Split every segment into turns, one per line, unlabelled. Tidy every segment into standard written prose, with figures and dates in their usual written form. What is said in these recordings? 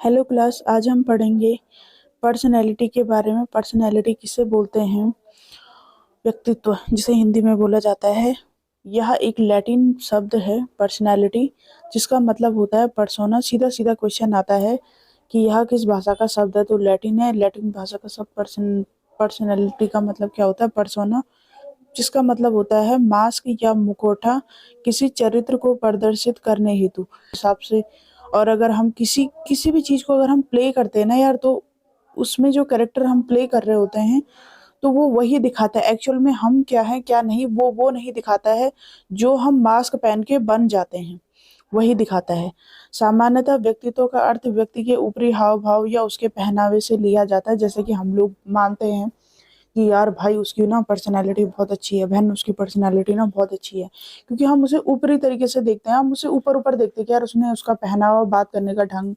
Hello class, आज हम पढ़ेंगे पर्सनैलिटी के बारे में। पर्सनैलिटी किसे बोलते हैं? व्यक्तित्व, जिसे हिंदी में बोला जाता है। यह एक लैटिन शब्द है पर्सनैलिटी, जिसका मतलब होता है पर्सोना। सीधा सीधा क्वेश्चन आता है कि यह किस भाषा का शब्द है, तो लैटिन है। लैटिन भाषा का शब्द पर्सनैलिटी का मतलब क्या होता है? पर्सोना, जिसका मतलब होता है मास्क या मुखौटा किसी चरित्र को प्रदर्शित करने हेतु हिसाब से। और अगर हम किसी किसी भी चीज को अगर हम प्ले करते हैं ना यार, तो उसमें जो कैरेक्टर हम प्ले कर रहे होते हैं, तो वो वही दिखाता है। एक्चुअल में हम क्या है क्या नहीं, वो नहीं दिखाता है। जो हम मास्क पहन के बन जाते हैं, वही दिखाता है। सामान्यतः व्यक्तित्व का अर्थ व्यक्ति के ऊपरी हाव भाव या उसके पहनावे से लिया जाता है। जैसे कि हम लोग मानते हैं कि यार भाई उसकी ना पर्सनैलिटी बहुत अच्छी है, बहन उसकी पर्सनैलिटी ना बहुत अच्छी है, क्योंकि हम उसे ऊपरी तरीके से देखते हैं। हम उसे ऊपर ऊपर देखते हैं कि यार उसने, उसका पहनावा, बात करने का ढंग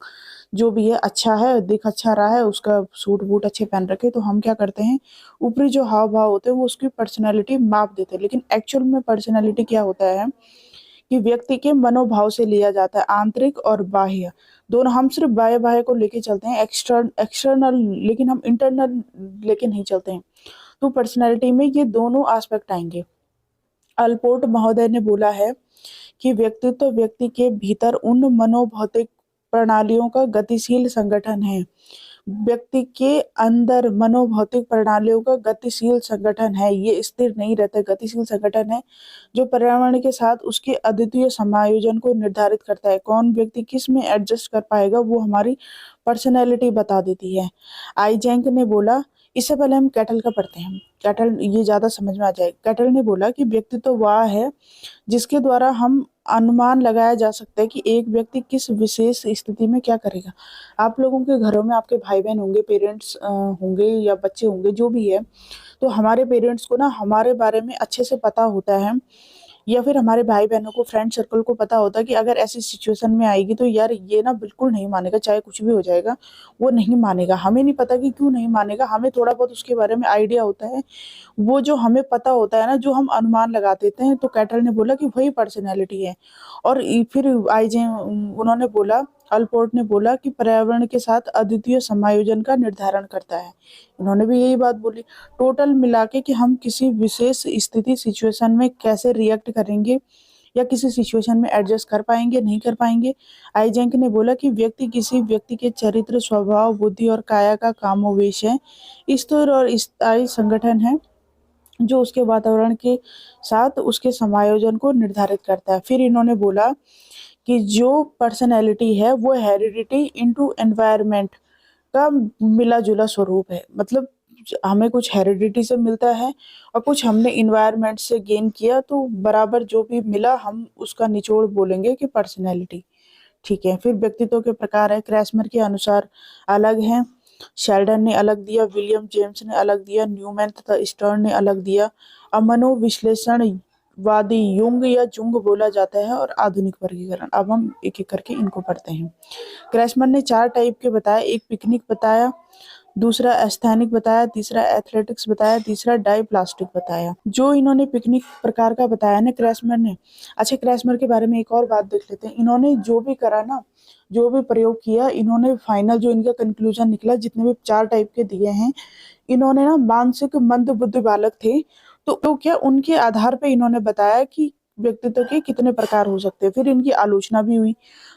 जो भी है अच्छा है, दिख अच्छा रहा है, उसका सूट बूट अच्छे पहन रखे, तो हम क्या करते हैं, ऊपरी जो हाव भाव होते हैं वो उसकी पर्सनैलिटी माप देते हैं। लेकिन एक्चुअल में पर्सनैलिटी क्या होता है कि व्यक्ति के मनोभाव से लिया जाता है, आंतरिक और बाह्य दोनों। हम सिर्फ बाह्य बाह्य को लेके चलते हैं, एक्सटर्नल, लेकिन हम इंटरनल लेके नहीं चलते हैं। तो पर्सनैलिटी में ये दोनों एस्पेक्ट आएंगे। अल्पोर्ट महोदय ने बोला है कि व्यक्तित्व व्यक्ति के भीतर उन मनोभौतिक प्रणालियों का गतिशील संगठन है। व्यक्ति के अंदर मनोभौतिक प्रणालियों का गतिशील संगठन है, ये स्थिर नहीं रहता, गतिशील संगठन है जो पर्यावरण के साथ उसके अद्वितीय समायोजन को निर्धारित करता है। कौन व्यक्ति किस में एडजस्ट कर पाएगा, वो हमारी पर्सनैलिटी बता देती है। आईजैंक ने बोला, इससे पहले हम कैटल का पढ़ते हैं, कैटल ये ज्यादा समझ में आ जाए। कैटल ने बोला कि व्यक्तित्व वह है जिसके द्वारा हम अनुमान लगाया जा सकता है कि एक व्यक्ति किस विशेष स्थिति में क्या करेगा। आप लोगों के घरों में आपके भाई बहन होंगे, पेरेंट्स होंगे या बच्चे होंगे, जो भी है। तो हमारे पेरेंट्स को ना हमारे बारे में अच्छे से पता होता है, या फिर हमारे भाई बहनों को, फ्रेंड सर्कल को पता होता है कि अगर ऐसी सिचुएशन में आएगी तो यार ये ना बिल्कुल नहीं मानेगा, चाहे कुछ भी हो जाएगा वो नहीं मानेगा। हमें नहीं पता कि क्यों नहीं मानेगा, हमें थोड़ा बहुत उसके बारे में आइडिया होता है। वो जो हमें पता होता है ना, जो हम अनुमान लगा देते हैं, तो कैटल ने बोला कि वही पर्सनैलिटी है। और फिर आईजे उन्होंने बोला, अल्पोर्ट ने बोला कि पर्यावरण के साथ अद्वितीय समायोजन का निर्धारण करता है। उन्होंने भी यही बात बोली। टोटल मिला के कि हम किसी विशेष स्थिति, सिचुएशन में कैसे रिएक्ट करेंगे, या किसी सिचुएशन में एडजस्ट कर पाएंगे नहीं कर पाएंगे। आइजेंक ने बोला कि व्यक्ति किसी व्यक्ति के चरित्र, स्वभाव, बुद्धि और काया का कामोवेश है, स्थिर और स्थायी संगठन है जो उसके वातावरण के साथ उसके समायोजन को निर्धारित करता है। फिर इन्होंने बोला कि जो पर्सनैलिटी है वो हेरिडिटी इनटू एनवायरनमेंट का मिला जुला स्वरूप है। मतलब हमें कुछ हेरिडिटी से मिलता है और कुछ हमने इन्वायरमेंट से गेन किया, तो बराबर जो भी मिला हम उसका निचोड़ बोलेंगे कि पर्सनैलिटी। ठीक है। फिर व्यक्तित्व के प्रकार है, क्रैसमर के अनुसार अलग हैं। शेल्डन ने अलग दिया, विलियम जेम्स ने अलग दिया, न्यूमैन तथा स्टर्न ने अलग दिया। मनोविश्लेषण वादी युंग या जुंग बोला जाता है, और आधुनिक वर्गीकरण। अब हम एक एक करके इनको पढ़ते हैं। क्रैसमर ने 4 टाइप के बताए। एक पिकनिक बताया, दूसरा एस्थेनिक बताया, तीसरा एथलेटिक्स बताया, तीसरा डाइप्लास्टिक बताया। जो इन्होंने पिकनिक प्रकार का बताया ना क्रैसमर ने। अच्छा, क्रैसमर के बारे में एक और बात देख लेते हैं। इन्होंने जो भी करा ना, जो भी प्रयोग किया, इन्होंने फाइनल जो इनका कंक्लूजन निकला, जितने भी 4 टाइप के दिए हैं, इन्होंने ना मानसिक मंद बुद्धि बालक थे, तो क्या उनके आधार पे इन्होंने बताया कि व्यक्तित्व के कितने प्रकार हो सकते हैं। फिर इनकी आलोचना भी हुई।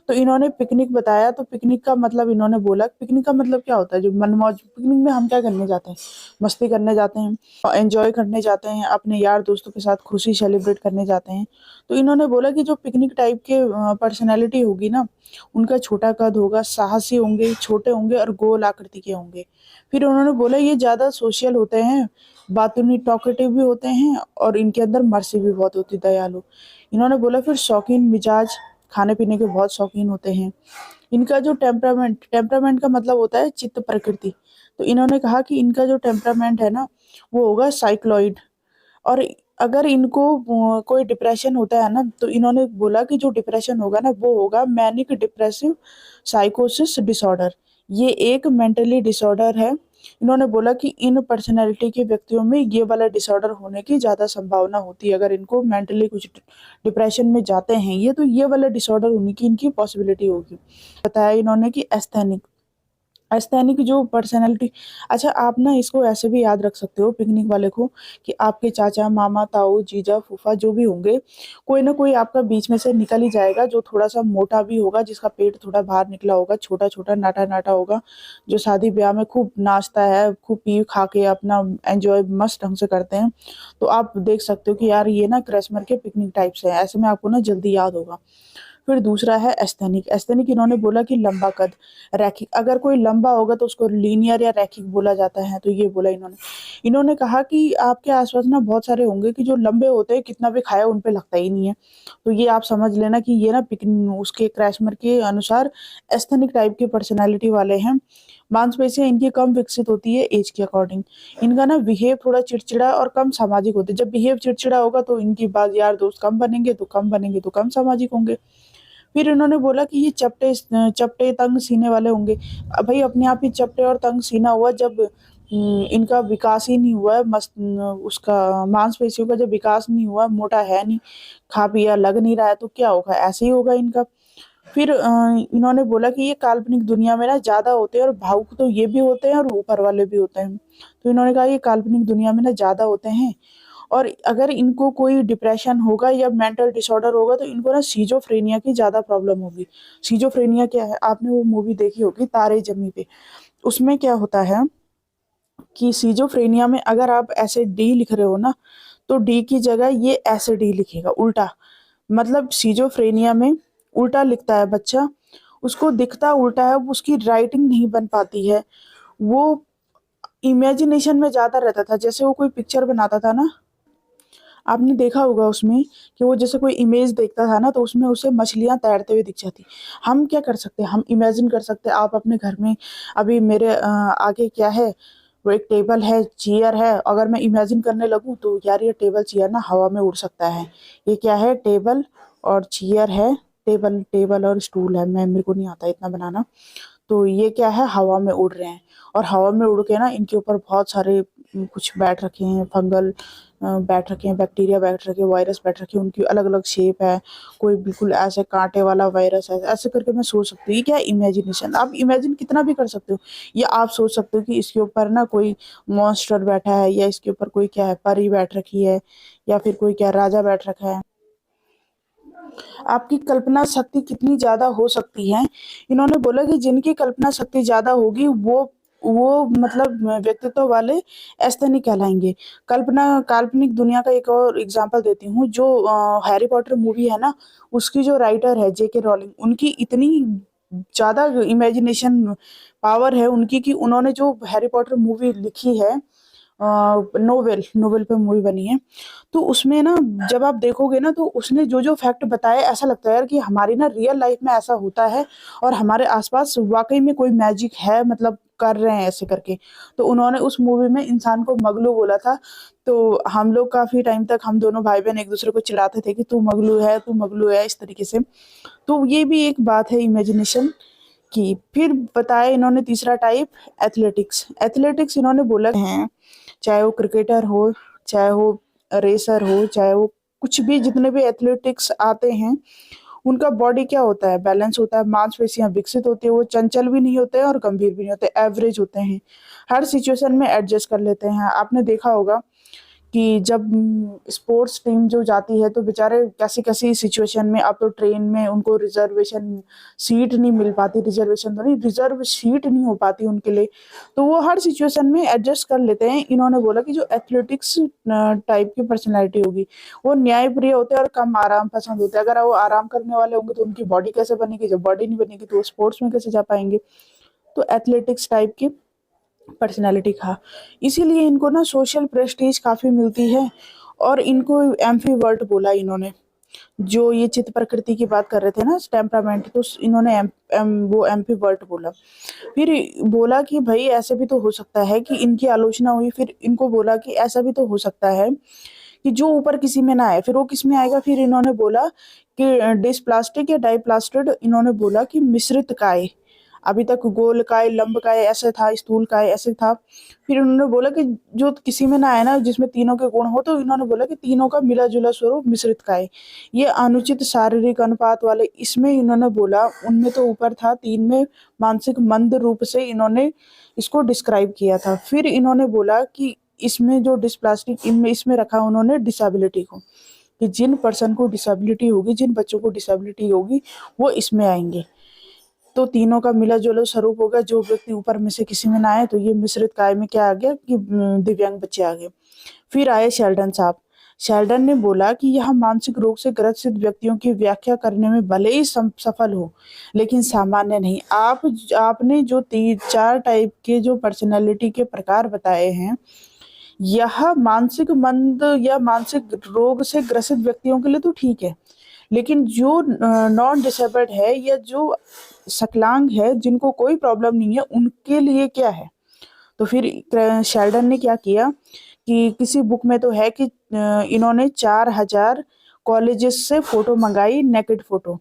तो इन्होंने पिकनिक बताया, तो पिकनिक का मतलब इन्होंने बोला, पिकनिक का मतलब क्या होता है, जो मनमौज। पिकनिक में हम क्या करने जाते हैं? मस्ती करने जाते हैं, एंजॉय करने जाते हैं, अपने यार दोस्तों के साथ खुशी सेलिब्रेट करने जाते हैं। तो इन्होंने बोला कि जो पिकनिक टाइप के पर्सनैलिटी होगी ना, उनका छोटा कद होगा, साहसी होंगे, छोटे होंगे और गोल आकृति के होंगे। फिर उन्होंने बोला ये ज्यादा सोशल होते हैं, बातूनी टॉकेटिव भी होते हैं, और इनके अंदर मर्सी भी बहुत होती है, दयालु। इन्होंने बोला फिर शौकीन मिजाज, खाने पीने के बहुत शौकीन होते हैं। इनका जो टेम्परामेंट, टेम्परामेंट का मतलब होता है चित्त प्रकृति। तो इन्होंने कहा कि इनका जो टेम्परामेंट है ना, वो होगा साइक्लॉइड। और अगर इनको कोई डिप्रेशन होता है ना, तो इन्होंने बोला कि जो डिप्रेशन होगा ना, वो होगा मैनिक डिप्रेसिव साइकोसिस डिसऑर्डर। ये एक मेंटली डिसऑर्डर है। इन्होंने बोला कि इन पर्सनैलिटी के व्यक्तियों में ये वाला डिसऑर्डर होने की ज्यादा संभावना होती है। अगर इनको मेंटली कुछ डिप्रेशन में जाते हैं ये, तो ये वाला डिसऑर्डर होने की इनकी पॉसिबिलिटी होगी। बताया इन्होंने कि एस्थेनिक, एस्थेनिक जो पर्सनैलिटी। अच्छा, आप ना इसको ऐसे भी याद रख सकते हो पिकनिक वाले को, कि आपके चाचा, मामा, ताऊ, जीजा, फूफा जो भी होंगे, कोई ना कोई आपका बीच में से निकल ही जाएगा जो थोड़ा-सा मोटा भी होगा, जिसका पेट थोड़ा बाहर निकला होगा, छोटा-छोटा, नाटा-नाटा होगा, जो शादी-ब्याह में खूब नाचता है, खूब पी-खा के अपना एन्जॉय मस्त ढंग से करते हैं। तो आप देख सकते हो कि यार ये ना क्रिसमस के पिकनिक टाइप से है, ऐसे में आपको ना जल्दी याद होगा। फिर दूसरा है एस्थेनिक। एस्थेनिक इन्होंने बोला कि लंबा कद, रैखिक। अगर कोई लंबा होगा तो उसको लीनियर या रैखिक बोला जाता है, तो ये बोला इन्होंने। इन्होंने कहा कि आपके आस-पास ना बहुत सारे होंगे कि जो लंबे होते हैं, कितना भी खाया उन पे लगता ही नहीं है। तो ये आप समझ लेना कि ये ना उसके क्रैशमर के अनुसार एस्थेनिक टाइप की पर्सनैलिटी वाले हैं। मांसपेशियाँ इनकी कम विकसित होती है ऐज के अकॉर्डिंग। इनका ना बिहेव थोड़ा चिड़चिड़ा और कम सामाजिक होते हैं। जब बिहेव चिड़चिड़ा होगा तो इनकी बात यार दोस्त कम बनेंगे, तो कम बनेंगे तो कम सामाजिक होंगे। फिर इन्होंने बोला कि ये चपटे तंग सीने वाले होंगे। भई अपने आप ही चपटे और तंग सीना हुआ जब इनका विकास ही नहीं हुआ है, उसका मांसपेशियों का जब विकास नहीं हुआ, मोटा है नहीं, खा-पिया लग नहीं रहा है, तो क्या होगा? ऐसे ही होगा इनका। फिर इन्होंने बोला कि ये काल्पनिक दुनिया में ना ज़्यादा होते हैं, और भावुक तो ये भी होते हैं और ऊपर वाले भी होते हैं। तो इन्होंने कहा ये काल्पनिक दुनिया में ना ज़्यादा होते हैं, और अगर इनको कोई डिप्रेशन होगा या मेंटल डिसऑर्डर होगा तो इनको ना सिज़ोफ्रेनिया की ज़्यादा प्रॉब्लम होगी। सिज़ोफ्रेनिया क्या है? आपने वो मूवी देखी होगी तारे ज़मीं पे। उसमें क्या होता है कि सिज़ोफ्रेनिया में अगर आप ऐसे डी लिख रहे हो ना, तो डी की जगह ये ऐसे डी लिखेगा उल्टा। मतलब सिज़ोफ्रेनिया में उल्टा लिखता है बच्चा, उसको दिखता उल्टा है, उसकी राइटिंग नहीं बन पाती है। वो इमेजिनेशन में ज़्यादा रहता था, जैसे वो कोई पिक्चर बनाता था ना, आपने देखा होगा उसमें कि वो जैसे कोई इमेज देखता था ना, तो उसमें उसे मछलियाँ तैरते हुए दिख जाती। हम क्या कर सकते हैं, हम इमेजिन कर सकते हैं, आप अपने घर में अभी मेरे आगे क्या है, वो एक टेबल है, चेयर है, अगर मैं इमेजिन करने लगूँ तो यार ये टेबल चेयर ना हवा में उड़ सकता है। ये क्या है, टेबल और चेयर है, टेबल टेबल और स्टूल है, मेरे को नहीं आता इतना बनाना। तो ये क्या है, हवा में उड़ रहे हैं, और हवा में उड़ के ना इनके ऊपर बहुत सारे कुछ बैठ रखे हैं, फंगल बैठ रखे हैं, बैक्टीरिया बैठ रखे हैं, वायरस बैठ रखे हैं, उनकी अलग-अलग शेप है, कोई बिल्कुल ऐसे काँटे वाला वायरस है, ऐसे करके मैं सोच सकती हूँ, ये क्या है इमेजिनेशन। आप इमेजिन कितना भी कर सकते हो, या आप सोच सकते हो कि इसके ऊपर ना कोई मॉन्स्टर बैठा है, या इसके ऊपर कोई क्या है, परी बैठ रखी है, या फिर कोई क्या राजा बैठ रखा है। आपकी कल्पना शक्ति कितनी ज़्यादा हो सकती है? इन्होंने बोला कि जिनकी कल्पना शक्ति ज़्यादा होगी वो मतलब व्यक्तित्व वाले एस्थेनिक कहलाएँगे। कल्पना काल्पनिक दुनिया का एक और एग्ज़ाम्पल देती हूँ, जो हैरी पॉटर मूवी है ना, उसकी जो राइटर है जेके रॉलिंग, उनकी इतनी ज़्यादा इमेजिनेशन पावर है उनकी, कि उन्होंने जो हैरी पॉटर मूवी लिखी है, नोवेल नोवेल पे मूवी बनी है। तो उसमें ना जब आप देखोगे ना, तो उसने जो-जो फैक्ट बताए, ऐसा लगता है यार कि हमारी ना रियल लाइफ में ऐसा होता है, और हमारे आस-पास वाक़ई में कोई मैजिक है, मतलब कर रहे हैं ऐसे करके। तो उन्होंने उस मूवी में इंसान को मगलू बोला था, तो हम लोग काफ़ी टाइम तक हम दोनों भाई-बहन एक-दूसरे को चिढ़ाते थे कि तू मगलू है, इस तरीके से। तो ये भी एक बात है इमेजिनेशन की। फिर बताया इन्होंने तीसरा टाइप, एथलेटिक्स। एथलेटिक्स इन्होंने बोला है, चाहे वो क्रिकेटर हो, चाहे वो रेसर हो, चाहे वो कुछ भी, जितने भी एथलेटिक्स आते हैं, उनका बॉडी क्या होता है, बैलेंस होता है, मांसपेशियाँ विकसित होती है, वो चंचल भी नहीं होते हैं और गंभीर भी नहीं होते, एवरेज होते हैं। हर सिचुएशन में एडजस्ट कर लेते हैं। आपने देखा होगा कि जब स्पोर्ट्स टीम जो जाती है, तो बेचारे कैसी-कैसी सिचुएशन में, अब तो ट्रेन में उनको रिज़र्वेशन सीट नहीं मिल पाती, रिज़र्वेशन तो नहीं, रिज़र्व सीट नहीं हो पाती उनके लिए, तो वो हर सिचुएशन में एडजस्ट कर लेते हैं। इन्होंने बोला कि जो एथलेटिक्स टाइप की पर्सनैलिटी होगी, वो न्यायप्रिय होते हैं और कम आराम पसंद होते हैं। अगर वो आराम करने वाले होंगे तो उनकी बॉडी कैसे बनेगी? जब बॉडी नहीं बनेगी तो वो स्पोर्ट्स में कैसे जा पाएँगे? तो एथलेटिक्स टाइप की पर्सनैलिटी था। इसीलिए इनको ना सोशल प्रेस्टीज काफ़ी मिलती है, और इनको एम्फीवर्ट बोला इन्होंने। जो ये चित्त प्रकृति की बात कर रहे थे ना, टेम्परामेंट, तो इन्होंने वो एम्फीवर्ट बोला। फिर बोला कि भई ऐसे भी तो हो सकता है कि इनकी आलोचना हुई, फिर इनको बोला कि ऐसा भी तो हो सकता है कि जो ऊपर किसी में ना आए, फिर वो किस में आएगा? फिर इन्होंने बोला कि डिस्प्लास्टिक या डाइप्लास्टिड, इन्होंने बोला कि मिश्रित काय। अभी तक गोलकाय, लंबकाय ऐसे था, स्थूलकाय ऐसे था। फिर उन्होंने बोला कि जो किसी में ना आए ना जिसमें तीनों के गुण हो, तो इन्होंने बोला कि तीनों का मिला जुला स्वरूप मिश्रित काय। ये अनुचित शारीरिक अनुपात वाले, इसमें इन्होंने बोला, उनमें तो ऊपर था, 3 में मानसिक मंद रूप से इन्होंने इसको डिस्क्राइब किया था। फिर इन्होंने बोला कि इसमें जो डिस्प्लास्टिक, इनमें इसमें रखा उन्होंने डिसेबिलिटी को, कि जिन पर्सन को डिसेबिलिटी होगी, जिन बच्चों को डिसेबिलिटी होगी, वो इसमें आएंगे। तो तीनों का मिला जुला स्वरूप होगा, जो व्यक्ति ऊपर में से किसी में ना आए, तो ये मिश्रित काय में क्या आ गया कि दिव्यांग बच्चे आ गए। फिर आए शेल्डन साहब। शेल्डन ने बोला कि यह मानसिक रोग से ग्रसित व्यक्तियों की व्याख्या करने में भले ही सफल हो, लेकिन सामान्य नहीं। आपने जो 4 टाइप के जो पर्सनैलिटी के प्रकार बताए हैं, यह मानसिक मंद या मानसिक रोग से ग्रसित व्यक्तियों के लिए तो ठीक है, लेकिन जो नॉन डिसेबल्ड है या जो सकलांग है, जिनको कोई प्रॉब्लम नहीं है, उनके लिए क्या है? तो फिर शेल्डन ने क्या किया कि किसी बुक में तो है कि इन्होंने 4000 कॉलेजेस से फोटो मंगाई, नेकेड फोटो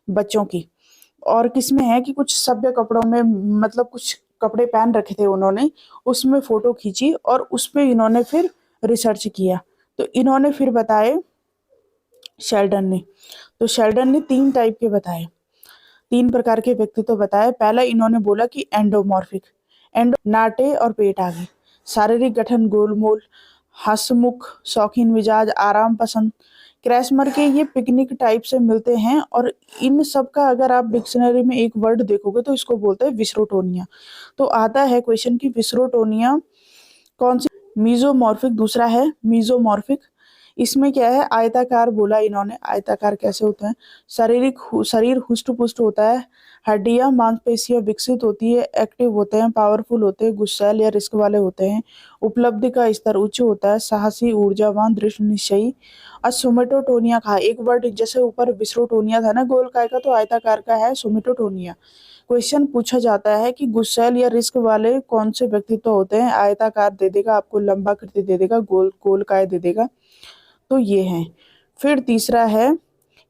बच्चों की। और किसमें है कि कुछ सभ्य कपड़ों में, मतलब कुछ कपड़े पहन रखे थे उन्होंने, उसमें फोटो खींची और उस पे इन्होंने फिर रिसर्च किया। तो इन्होंने फिर बताए शेल्डन ने, तो शेल्डन ने 3 टाइप के बताए, 3 प्रकार के व्यक्तित्व बताए। पहला इन्होंने बोला कि एंडोमॉर्फिक, एंडो नाटे और पेट आगे, शारीरिक गठन गोलमोल, हंसमुख, शौकीन मिजाज, आराम पसंद, क्रैसमर के ये पिकनिक टाइप से मिलते हैं। और इन सब का अगर आप डिक्शनरी में एक वर्ड देखोगे तो इसको बोलते हैं विसरोटोनिया। तो आता है क्वेश्चन की विसरोटोनिया कौन सी? मीजोमॉर्फिक दूसरा है, मीजोमॉर्फिक। इसमें क्या है, आयताकार बोला इन्होंने। आयताकार कैसे होते हैं? शरीर हुष्ट पुष्ट होता है, हड्डियां मांसपेशियां विकसित होती है, एक्टिव होते हैं, पावरफुल होते हैं, गुस्सैल या रिस्क वाले होते हैं, उपलब्धि का स्तर उच्च होता है, साहसी, ऊर्जावान, दृढ़ निश्चयी। और सोमेटोटोनिया का एक वर्ड, जैसे ऊपर विसरोटोनिया था ना गोलकाय का, तो आयताकार का है सोमेटोटोनिया। क्वेश्चन पूछा जाता है कि गुस्सैल या रिस्क वाले कौन से व्यक्तित्व होते हैं? आयताकार दे देगा आपको, लंबाकृति दे देगा, गोलकाय दे देगा। तो ये है। फिर तीसरा है,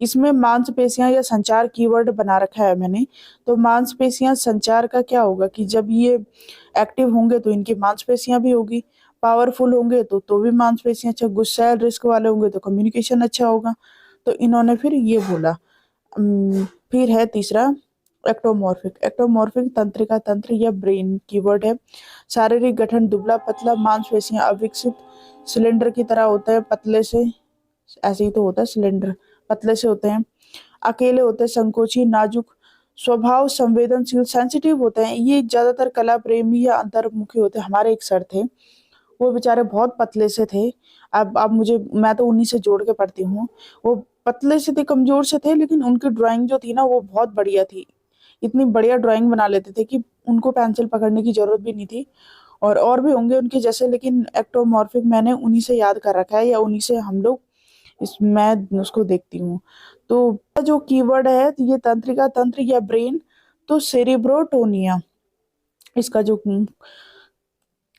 इसमें मांसपेशियां या संचार कीवर्ड बना रखा है मैंने। तो मांसपेशियां संचार का क्या होगा कि जब ये एक्टिव होंगे तो इनकी मांसपेशियां भी होगी, पावरफुल होंगे तो भी मांसपेशियां अच्छा, गुस्सैल रिस्क वाले होंगे तो कम्युनिकेशन अच्छा होगा। तो इन्होंने फिर ये बोला। फिर है तीसरा एक्टोमॉर्फिक। एक्टोमॉर्फिक तंत्रिका, तंत्र या ब्रेन कीवर्ड है। शारीरिक गठन दुबला पतला, मांसपेशियां अविकसित, सिलेंडर की तरह होता है, पतले से, ऐसे ही तो होता है सिलेंडर, पतले से होते हैं, अकेले होते हैं, संकोची, नाजुक स्वभाव, संवेदनशील, सेंसिटिव होते हैं। ये ज्यादातर कला प्रेमी या अंतर्मुखी होते हैं। हमारे एक सर थे, वो बेचारे बहुत पतले से थे। अब मुझे, मैं तो उन्हीं से जोड़ के पढ़ती हूँ। वो पतले से थे, कमजोर से थे, लेकिन उनकी ड्राइंग जो थी ना वो बहुत बढ़िया थी। इतनी बढ़िया ड्राइंग बना लेते थे कि उनको पेंसिल पकड़ने की जरूरत भी नहीं थी। और भी होंगे उनके जैसे, लेकिन एक्टोमॉर्फिक मैंने उन्हीं से याद कर रखा है, या उन्हीं से हम लोग मैं उसको देखती हूँ। तो जो कीवर्ड है तो ये तंत्रिका, तंत्र या ब्रेन। तो सेरिब्रोटोनिया, इसका जो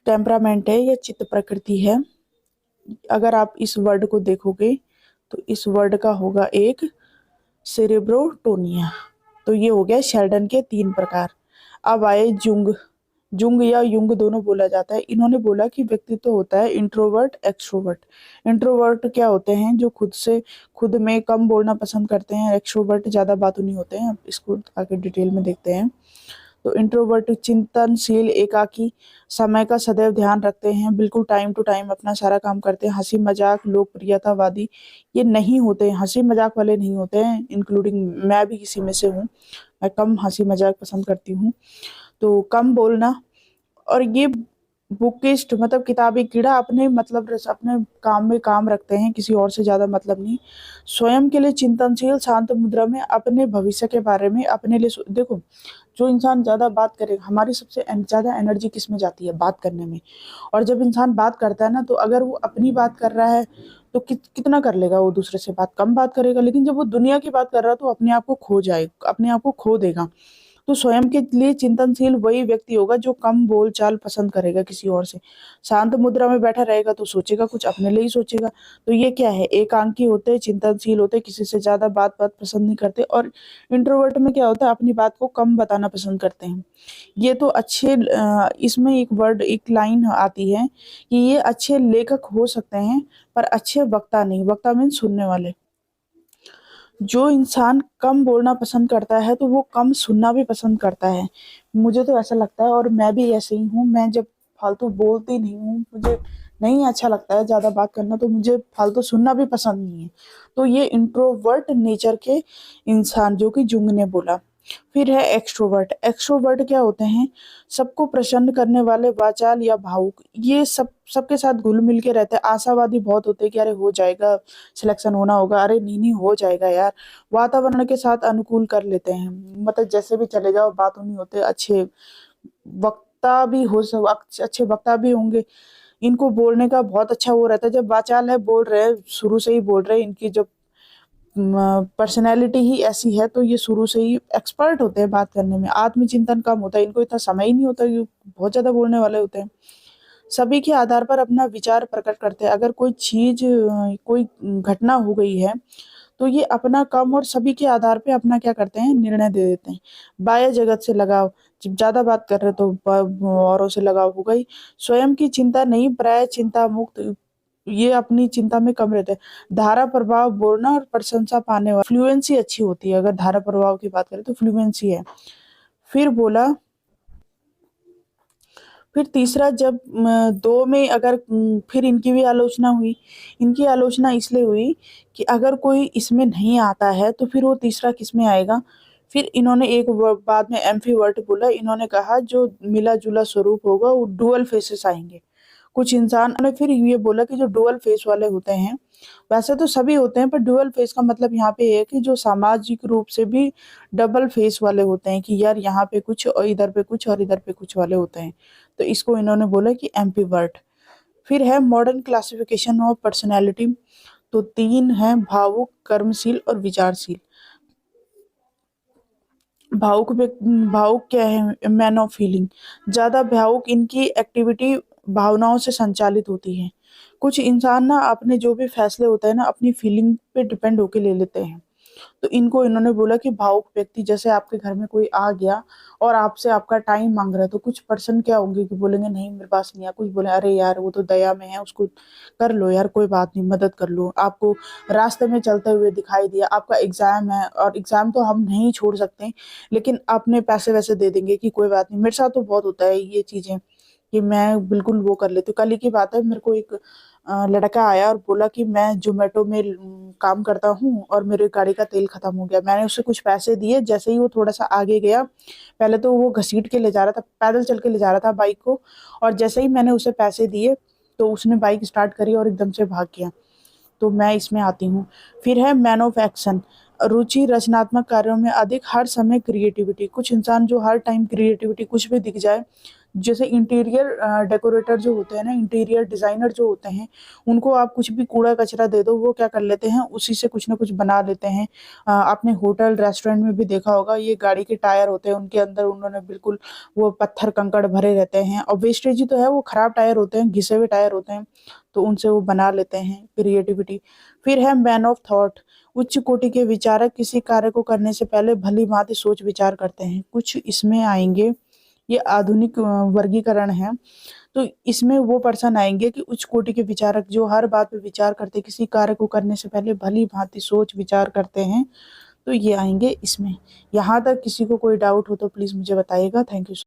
टेम्परामेंट है या चित्त प्रकृति है, अगर आप इस वर्ड को देखोगे तो इस वर्ड का होगा एक सेरेब्रोटोनिया। तो ये हो गया शेल्डन के 3 प्रकार। अब आए जुंग। जुंग या युंग दोनों बोला जाता है। इन्होंने बोला कि व्यक्तित्व होता है इंट्रोवर्ट, एक्सट्रोवर्ट। इंट्रोवर्ट क्या होते हैं? जो खुद में कम बोलना पसंद करते हैं। एक्सट्रोवर्ट ज्यादा बातूनी होते हैं। अब इसको आगे डिटेल में देखते हैं। तो इंट्रोवर्ट चिंतनशील, एकाकी, समय का सदैव ध्यान रखते हैं, बिल्कुल टाइम टू टाइम अपना सारा काम करते हैं, हंसी मजाक, लोकप्रियतावादी ये नहीं होते हैं, हंसी मजाक वाले नहीं होते हैं। इंक्लूडिंग मैं भी किसी में से हूँ, मैं कम हंसी मजाक पसंद करती हूँ। तो कम बोलना, और ये बुकिस्ट मतलब किताबी कीड़ा, अपने मतलब अपने काम में काम रखते हैं, किसी और से ज्यादा मतलब नहीं। स्वयं के लिए चिंतनशील, शांत मुद्रा में, अपने भविष्य के बारे में, अपने लिए देखो, जो इंसान ज्यादा बात करेगा, हमारी सबसे ज्यादा एनर्जी किस में जाती है? बात करने में। और जब इंसान बात करता है ना, तो अगर वो अपनी बात कर रहा है तो कितना कर लेगा वो दूसरे से बात? कम बात करेगा। लेकिन जब वो दुनिया की बात कर रहा है तो अपने आप को खो देगा। तो स्वयं के लिए चिंतनशील वही व्यक्ति होगा जो कम बोलचाल पसंद करेगा किसी और से। शांत मुद्रा में बैठा रहेगा तो सोचेगा कुछ, अपने लिए ही सोचेगा। तो ये क्या है, एकांकी होते हैं, चिंतनशील होते हैं, किसी से ज़्यादा बात पसंद नहीं करते। और इंट्रोवर्ट में क्या होता है, अपनी बात को कम बताना पसंद करते हैं। ये तो अच्छे इसमें एक वर्ड, एक लाइन आती है कि ये अच्छे लेखक हो सकते हैं पर अच्छे वक्ता नहीं। वक्ता मीन्स सुनने वाले। जो इंसान कम बोलना पसंद करता है तो वो कम सुनना भी पसंद करता है। मुझे तो ऐसा लगता है, और मैं भी ऐसे ही हूँ। मैं जब फालतू बोलती नहीं हूँ, मुझे नहीं अच्छा लगता है ज़्यादा बात करना, तो मुझे फालतू सुनना भी पसंद नहीं है। तो ये इंट्रोवर्ट नेचर के इंसान जो कि जुंग ने बोला। फिर है एक्सट्रोवर्ट। एक्सट्रोवर्ट क्या होते हैं, सबको प्रसन्न करने वाले, वाचाल या भावुक। ये सबके साथ घुल मिल के रहते हैं। आशावादी बहुत होते हैं कि अरे हो जाएगा, सिलेक्शन होना होगा, अरे नहीं नहीं हो जाएगा यार। वातावरण के साथ अनुकूल कर लेते हैं, मतलब जैसे भी चले जाओ बात नहीं होते। अच्छे वक्ता भी हो सब, अच्छे वक्ता भी होंगे। इनको बोलने का बहुत अच्छा वो रहता है। जब वाचाल है, बोल रहे हैं, शुरू से ही बोल रहे हैं, इनकी जब पर्सनैलिटी ही ऐसी है तो ये शुरू से ही एक्सपर्ट होते हैं बात करने में। आत्मचिंतन कम होता है, इनको इतना समय ही नहीं होता, ये बहुत ज्यादा बोलने वाले होते हैं। सभी के आधार पर अपना विचार प्रकट करते हैं। अगर कोई चीज कोई घटना हो गई है तो ये अपना कम और सभी के आधार पे अपना क्या करते हैं, निर्णय दे देते हैं। बाह्य जगत से लगाव। जब ज्यादा बात कर रहे तो औरों से लगाव हो गई। स्वयं की चिंता नहीं, प्राय चिंता मुक्त। ये अपनी चिंता में कम रहते हैं। धारा प्रभाव बोलना और प्रशंसा पाने वाला। फ्लुएंसी अच्छी होती है। अगर धारा प्रभाव की बात करें तो फ्लुएंसी है। फिर बोला, फिर तीसरा, जब दो में अगर फिर इनकी भी आलोचना हुई। इनकी आलोचना इसलिए हुई कि अगर कोई इसमें नहीं आता है तो फिर वो तीसरा किस में आएगा। फिर इन्होंने एक बाद में एम्फी वर्ड बोला। इन्होंने कहा जो मिला जुला स्वरूप होगा वो डुअल फेसेस आएंगे। कुछ इंसान ने फिर ये बोला कि जो डुअल फेस वाले होते हैं, वैसे तो सभी होते हैं पर डुअल फेस का मतलब यहाँ पे है कि जो सामाजिक रूप से भी डबल फेस वाले होते हैं, कि यार यहाँ पे कुछ और इधर पे कुछ और इधर पे कुछ वाले होते हैं। तो इसको इन्होंने बोला कि एम्पीवर्ट। फिर है मॉडर्न क्लासिफिकेशन ऑफ पर्सनैलिटी। तो तीन है, भावुक, कर्मशील और विचारशील। भावुक क्या है, मैन ऑफ फीलिंग। ज्यादा भावुक, इनकी एक्टिविटी भावनाओं से संचालित होती है। कुछ इंसान ना अपने जो भी फैसले होते हैं ना अपनी फीलिंग पे डिपेंड होके ले लेते हैं। तो इनको इन्होंने बोला कि भावुक व्यक्ति, जैसे आपके घर में कोई आ गया और आपसे आपका टाइम मांग रहा है, तो कुछ पर्सन क्या होंगे कि बोलेंगे नहीं मेरे पास नहीं है। कुछ बोले अरे यार वो तो दया में है, उसको कर लो यार, कोई बात नहीं, मदद कर लो। आपको रास्ते में चलते हुए दिखाई दिया, आपका एग्जाम है और एग्जाम तो हम नहीं छोड़ सकते, लेकिन अपने पैसे वैसे दे देंगे कि कोई बात नहीं। मेरे साथ तो बहुत होता है ये चीजें कि मैं बिल्कुल वो कर लेती हूँ। कल ही की बात है, मेरे को एक लड़का आया और बोला कि मैं जोमेटो में काम करता हूँ और मेरे गाड़ी का तेल खत्म हो गया। मैंने उसे कुछ पैसे दिए। जैसे ही वो थोड़ा सा आगे गया, पहले तो वो घसीट के ले जा रहा था, पैदल चल के ले जा रहा था बाइक को, और जैसे ही मैंने उसे पैसे दिए तो उसने बाइक स्टार्ट करी और एकदम से भाग गया। तो मैं इसमें आती हूँ। फिर है मैन ऑफ एक्शन। रुचि रचनात्मक कार्यों में अधिक, हर समय क्रिएटिविटी। कुछ इंसान जो हर टाइम क्रिएटिविटी, कुछ भी दिख जाए, जैसे इंटीरियर डेकोरेटर जो होते हैं ना, इंटीरियर डिजाइनर जो होते हैं, उनको आप कुछ भी कूड़ा कचरा दे दो, वो क्या कर लेते हैं, उसी से कुछ ना कुछ बना लेते हैं। आपने होटल रेस्टोरेंट में भी देखा होगा, ये गाड़ी के टायर होते हैं, उनके अंदर उन्होंने बिल्कुल वो पत्थर कंकड़ भरे रहते हैं, और वेस्टेज ही तो है, वो खराब टायर होते हैं, घिसे हुए टायर होते हैं, तो उनसे वो बना लेते हैं क्रिएटिविटी। फिर है मैन ऑफ थॉट। उच्च कोटि के विचारक किसी कार्य को करने से पहले भली भांति सोच विचार करते हैं। कुछ इसमें आएंगे, ये आधुनिक वर्गीकरण है। तो इसमें वो पर्सन आएंगे कि उच्च कोटि के विचारक जो हर बात पे विचार करते, किसी कार्य को करने से पहले भली भांति सोच विचार करते हैं। तो ये आएंगे इसमें। यहाँ तक किसी को कोई डाउट हो तो प्लीज मुझे बताइएगा। Thank you.